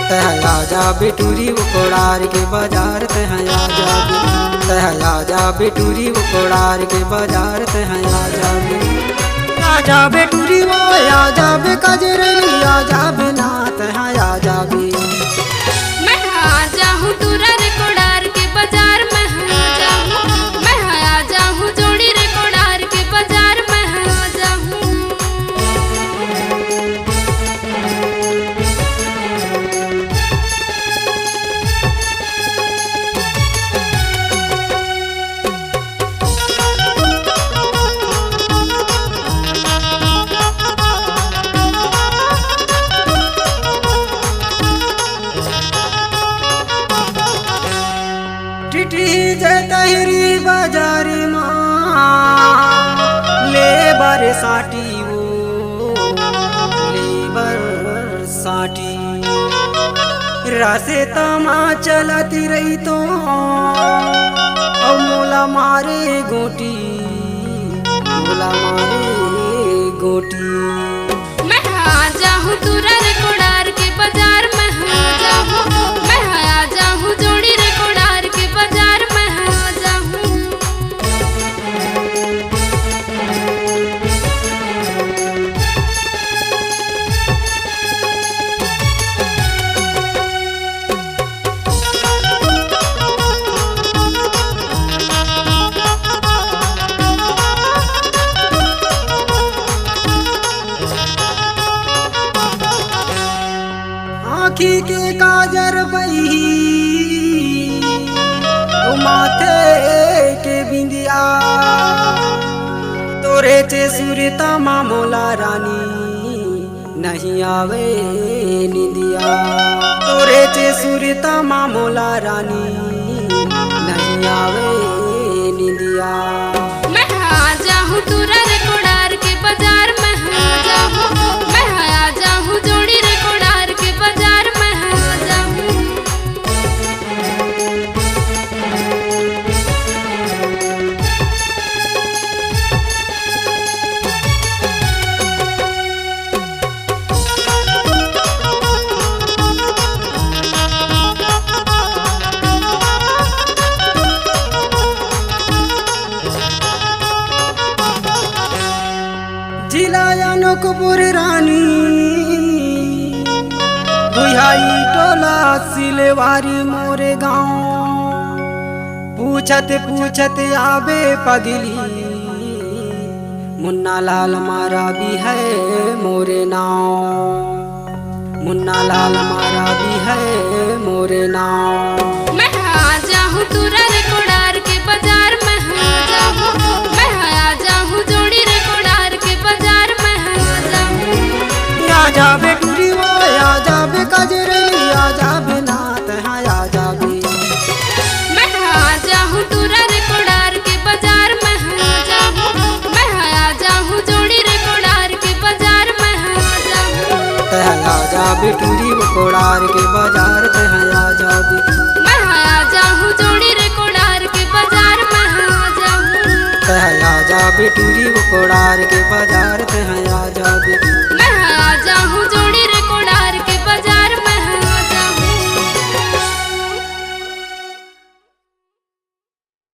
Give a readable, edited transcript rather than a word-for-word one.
तहया जा बिटूरी उकोड़ार के बाजार तहया जा बिटूरी उकोड़ार के बाजार तहया जा बेटूरी वो या जा बे कजरली या जा बिना तहया जा बे मैं आ जाऊं टूरा रे कोड़ार के बाजार में आ जाऊं मैं आ जाऊं जोड़ी रे कोड़ार के बाजार में आ जाऊं टिटी जे तहरी बाजार माँ ले बरसाटी वो ले बरसाटी रासे तमा चलती रही तो मोला मारे गोटी मैं आ जाऊं टूरा रे कोड़ार के बाजार में आ जाऊं मैं आ जाऊं जोड़ी रे कोड़ार के बाजार में आ जाऊं आँखी के काजर बही माथे के बिंदिया तोरे चे सुरता मोला रानी नहीं आवे निंदिया तोरे चे सुरता मोला रानी नहीं आवे निंदिया मैं आ जाऊं टूरा रे कोड़ार के बाजार में आ जाऊं मैं आ जाऊं जोड़ी रे कोड़ार के बाजार में आ जाऊं जिला अनोकपुर रानी बुझाई टोला सिलवारी मोरे गाँव पूछत आबे पगली मुन्ना लाल मारा भी है मोरे नाव मुन्ना लाल मारा भी है मोरे नाव मैं आ जाऊं टूरा रे कोड़ार के बाजार में आ जाऊं मैं आ जाऊं जोड़ी रे कोड़ार के बाजार में आ जाऊं या जा बेटूरी वो या जा बे कजरली या जा बिना तहया जा बे मैं आ जाऊं टूरा रे कोड़ार के बाजार में आ जाऊं मैं आ जाऊं जोड़ी रे कोड़ार के बाजार में आ जाऊं तहया जा बिटूरी उकोड़ार के बाजार तहया जा बे मैं आ जाऊं जोड़ी रे कोड़ार के बाजार में आ जाऊं तहया जा बिटूरी उकोड़ार के बाजार तहया जा बे मैं आ जाऊं